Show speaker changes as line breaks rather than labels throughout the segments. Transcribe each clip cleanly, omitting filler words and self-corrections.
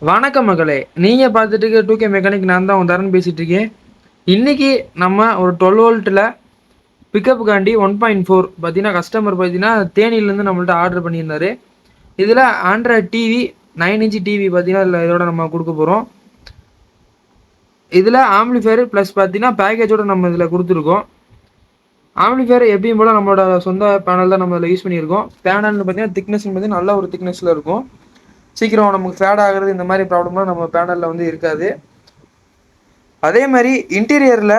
வணக்கம் மகளே, நீங்கள் பார்த்துட்டு இருக்க 2K மெக்கானிக். நான் தான் உன் தரன் பேசிகிட்டு இருக்கேன். இன்றைக்கி நம்ம ஒரு 12 வோல்ட்டில் பிக்கப் காண்டி 1.4 பார்த்தீங்கன்னா கஸ்டமர் பார்த்தீங்கன்னா தேனியிலேருந்து நம்மள்ட்ட ஆர்டர் பண்ணியிருந்தார். இதில் ஆண்ட்ராய்ட் டிவி 9 இன்ச் டிவி பார்த்தீங்கன்னா இதில் இதோட நம்ம கொடுக்க போகிறோம். இதில் ஆம்ப்ளிஃபையர் ப்ளஸ் பார்த்தீங்கன்னா பேக்கேஜோடு நம்ம இதில் கொடுத்துருக்கோம். ஆம்ப்ளிஃபையர் எப்பயும் போல் நம்மளோட சொந்த பேனல் தான் நம்ம இதில் யூஸ் பண்ணியிருக்கோம். பேனல்னு பார்த்தீங்கன்னா திக்னஸ்ன்னு பார்த்தீங்கன்னா நல்ல ஒரு திக்னஸில் இருக்கும். சீக்கிரம் நமக்கு ஃபேட் ஆகிறது இந்த மாதிரி ப்ராப்ளம்லாம் நம்ம பேனலில் வந்து இருக்காது. அதே மாதிரி இன்டீரியரில்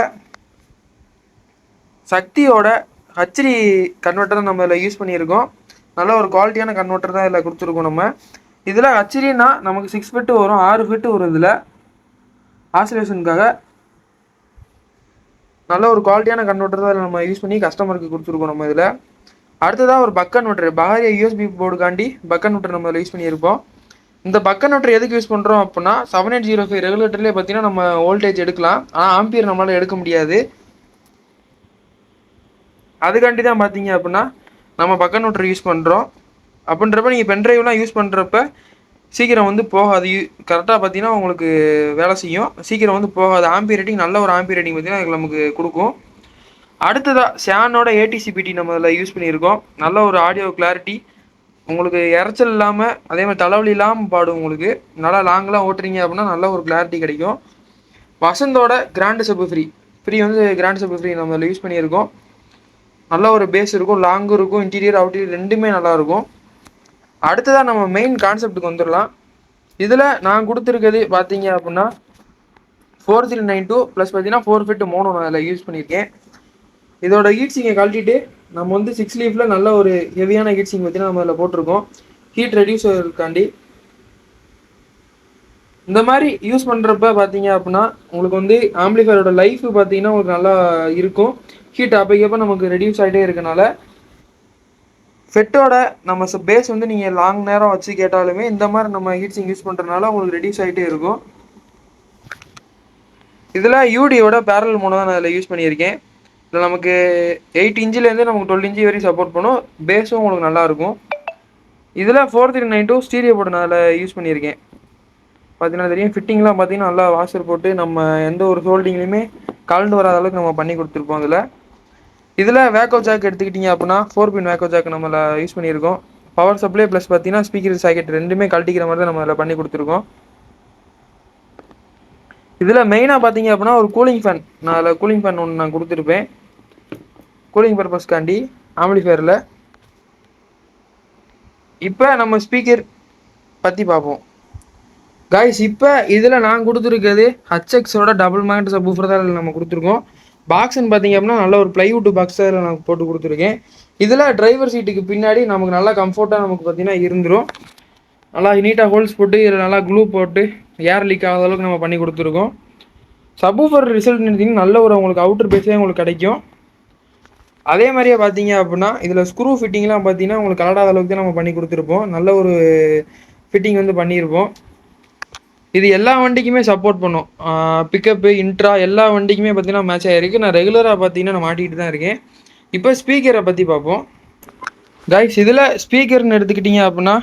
சக்தியோட ஹச்டி கன்வெர்ட்டர் நம்ம இதில் யூஸ் பண்ணியிருக்கோம். நல்ல ஒரு குவாலிட்டியான கன்வெர்ட்டர் தான் இதில் கொடுத்துருக்கோம். நம்ம இதில் ஹச்டினா நமக்கு 6 ஃபிட்டு வரும், 6 ஃபிட்டு வரும். இதில் ஆசிலேஷனுக்காக நல்ல ஒரு குவாலிட்டியான கன்வெர்ட்டர் தான் நம்ம யூஸ் பண்ணி கஸ்டமருக்கு கொடுத்துருக்கோம். நம்ம இதில் அடுத்ததாக ஒரு பக் கன்வெர்ட்டர், பஹாரியா யூஎஸ்பி போர்டுக்காண்டி பக் கன்வெர்ட்டர் நம்ம இதில் யூஸ் பண்ணியிருப்போம். இந்த பக் கன்வெர்ட்டர் எதுக்கு யூஸ் பண்ணுறோம் அப்படின்னா 7805 ரெகுலேட்டர்லேயே பார்த்தீங்கன்னா நம்ம வோல்டேஜ் எடுக்கலாம், ஆனால் ஆம்பியர் நம்மளால் எடுக்க முடியாது. அதுக்காண்டி தான் பார்த்தீங்க அப்படின்னா நம்ம பக் கன்வெர்ட்டர் யூஸ் பண்ணுறோம். அப்படின்றப்ப நீங்கள் பென்ட்ரைவ்லாம் யூஸ் பண்ணுறப்ப சீக்கிரம் வந்து போகாது. கரெக்டாக பார்த்தீங்கன்னா உங்களுக்கு வேலை செய்யும், சீக்கிரம் வந்து போகாது. ஆம்பியர் ரேட்டிங் நல்ல ஒரு ஆம்பியர் ரேட்டிங் பார்த்தீங்கன்னா நமக்கு கொடுக்கும். அடுத்ததாக ஷானோட ஏடிசிபிடி நம்ம அதில் யூஸ் பண்ணியிருக்கோம். நல்ல ஒரு ஆடியோ கிளாரிட்டி, உங்களுக்கு இறைச்சல் இல்லாமல் அதே மாதிரி தலைவலி இல்லாமல் பாடும். உங்களுக்கு நல்லா லாங்கெலாம் ஓட்டுறீங்க அப்படின்னா நல்ல ஒரு கிளாரிட்டி கிடைக்கும். வசந்தோட கிராண்டு சப்பு ஃப்ரீ வந்து கிராண்ட் சப்பு ஃப்ரீ நம்ம யூஸ் பண்ணியிருக்கோம். நல்ல ஒரு பேஸ் இருக்கும், லாங்கும் இருக்கும், இன்டீரியர் அவுட்டீரியர் ரெண்டுமே நல்லாயிருக்கும். அடுத்ததாக நம்ம மெயின் கான்செப்ட்டுக்கு வந்துடலாம். இதில் நான் கொடுத்துருக்கிறது பார்த்தீங்க அப்படின்னா 4392 ப்ளஸ் பார்த்தீங்கன்னா 4 ஃபிட் மோனோ நான் அதில் யூஸ் பண்ணியிருக்கேன். இதோட ஹீட்ஸிங்கை கழட்டிட்டு நம்ம வந்து 6 லீஃபில் நல்ல ஒரு ஹெவியான ஹீட்ஸிங் பார்த்தீங்கன்னா நம்ம அதில் போட்டிருக்கோம், ஹீட் ரெடியூசருக்காண்டி. இந்த மாதிரி யூஸ் பண்ணுறப்ப பார்த்தீங்க அப்படின்னா உங்களுக்கு வந்து ஆம்பிளிஃபையரோட லைஃப் பார்த்தீங்கன்னா உங்களுக்கு நல்லா இருக்கும். ஹீட் அப்போக்கப்போ நமக்கு ரெடியூஸ் ஆகிட்டே இருக்கனால ஃபெட்டோட நம்ம பேஸ் வந்து நீங்கள் லாங் நேரம் வச்சு கேட்டாலுமே இந்த மாதிரி நம்ம ஹீட்ஸிங் யூஸ் பண்ணுறதுனால உங்களுக்கு ரெடியூஸ் ஆகிட்டே இருக்கும். இதில் யூடியோட பேரல் மோனோ தான் நான் அதில் யூஸ் பண்ணியிருக்கேன். இதில் நமக்கு 8 இன்ச்சிலேருந்து நமக்கு 12 இன்ச்சு வரைக்கும் சப்போர்ட் பண்ணும். பேஸும் உங்களுக்கு நல்லாயிருக்கும். இதில் 4392 ஸ்டீரியோ போர்டு நான் அதில் யூஸ் பண்ணியிருக்கேன். பார்த்தீங்கன்னா தெரியும், ஃபிட்டிங்லாம் பார்த்தீங்கன்னா நல்லா வாஷர் போட்டு நம்ம எந்த ஒரு ஹோல்டிங்லையுமே கலந்து வராத அளவுக்கு நம்ம பண்ணி கொடுத்துருப்போம். இதில் வேக்கோ ஜாக் எடுத்துக்கிட்டிங்க அப்படின்னா 4 பின் வேக்கோ ஜாக் நம்மள யூஸ் பண்ணியிருக்கோம். பவர் சப்ளை ப்ளஸ் பார்த்தீங்கன்னா ஸ்பீக்கர் சாக்கெட் ரெண்டுமே கழட்டிக்கிற மாதிரி தான் நம்ம அதில் பண்ணி கொடுத்துருக்கோம். இதில் மெயினாக பார்த்தீங்க அப்படின்னா ஒரு கூலிங் ஃபேன், நான் அதில் கூலிங் ஃபேன் ஒன்று நான் கொடுத்துருப்பேன் கூலிங் பர்பஸ்க்காண்டி ஆம்பிளிஃபையரில். இப்போ நம்ம ஸ்பீக்கர் பற்றி பார்ப்போம் காய்ஸ். இப்போ இதில் நான் கொடுத்துருக்கிறது ஹச்எக்ஸோட டபுள் மேக்னட் சப்வூஃபர் தான் நம்ம கொடுத்துருக்கோம். பாக்ஸ்ன்னு பார்த்தீங்க அப்படின்னா நல்ல ஒரு ப்ளைவுட் பாக்ஸ் தான் நான் போட்டு கொடுத்துருக்கேன். இதில் டிரைவர் சீட்டுக்கு பின்னாடி நமக்கு நல்லா கம்ஃபர்ட்டாக நமக்கு பார்த்தீங்கன்னா இருந்துடும். நல்லா நீட்டாக ஹோல்ஸ் போட்டு இதில் நல்லா க்ளூ போட்டு ஏர் லீக் ஆகாத அளவுக்கு நம்ம பண்ணி கொடுத்துருக்கோம். சப்வூஃபர் ரிசல்ட் எடுத்திங்கன்னா நல்ல ஒரு உங்களுக்கு அவுட்டர் பேஸே உங்களுக்கு கிடைக்கும். அதே மாதிரியே பார்த்தீங்க அப்படின்னா இதில் ஸ்க்ரூ ஃபிட்டிங்லாம் பார்த்தீங்கன்னா உங்களுக்கு கலடாத அளவுக்கு தான் நம்ம பண்ணி கொடுத்துருப்போம். நல்ல ஒரு ஃபிட்டிங் வந்து பண்ணியிருப்போம். இது எல்லா வண்டிக்குமே சப்போர்ட் பண்ணும். பிக்கப்பு இன்ட்ரா எல்லா வண்டிக்குமே பார்த்தீங்கன்னா மேட்ச் ஆகிருக்கு. நான் ரெகுலராக பார்த்தீங்கன்னா நான் மாட்டிகிட்டு தான் இருக்கேன். இப்போ ஸ்பீக்கரை பற்றி பார்ப்போம் காய்ஸ். இதில் ஸ்பீக்கர்னு எடுத்துக்கிட்டிங்க அப்படின்னா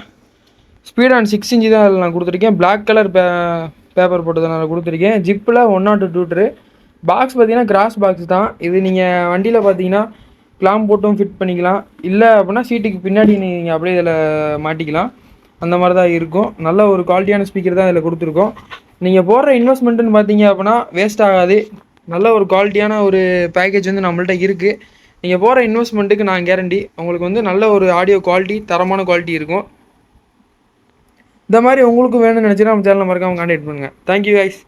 ஸ்பீட் அண்ட் 6 இன்ச்சு தான் அதில் நான் கொடுத்துருக்கேன். பிளாக் கலர் பேப்பர் போட்டு தான் நான் கொடுத்துருக்கேன். ஜிப்பில் 102 பாக்ஸ் பார்த்தீங்கன்னா கிராஸ் பாக்ஸ் தான். இது நீங்கள் வண்டியில் பார்த்தீங்கன்னா கிளாம் போட்டும் ஃபிட் பண்ணிக்கலாம், இல்லை அப்படின்னா சீட்டுக்கு பின்னாடி நீங்கள் அப்படியே இதில் மாட்டிக்கலாம். அந்த மாதிரி தான் இருக்கும். நல்ல ஒரு குவாலிட்டியான ஸ்பீக்கர் தான் இதில் கொடுத்துருக்கோம். நீங்கள் போடுற இன்வெஸ்ட்மெண்ட்டுன்னு பார்த்தீங்க அப்படின்னா வேஸ்ட் ஆகாது. நல்ல ஒரு குவாலிட்டியான ஒரு பேக்கேஜ் வந்து நம்மள்ட்ட இருக்குது. நீங்கள் போகிற இன்வெஸ்ட்மெண்ட்டுக்கு நான் கேரண்டி உங்களுக்கு வந்து நல்ல ஒரு ஆடியோ குவாலிட்டி, தரமான குவாலிட்டி இருக்கும். இந்த மாதிரி உங்களுக்கு வேணும்னு நினச்சினா நம்ம சேனலை மறக்காமல் கான்டாக்ட் பண்ணுங்கள். Thank you guys.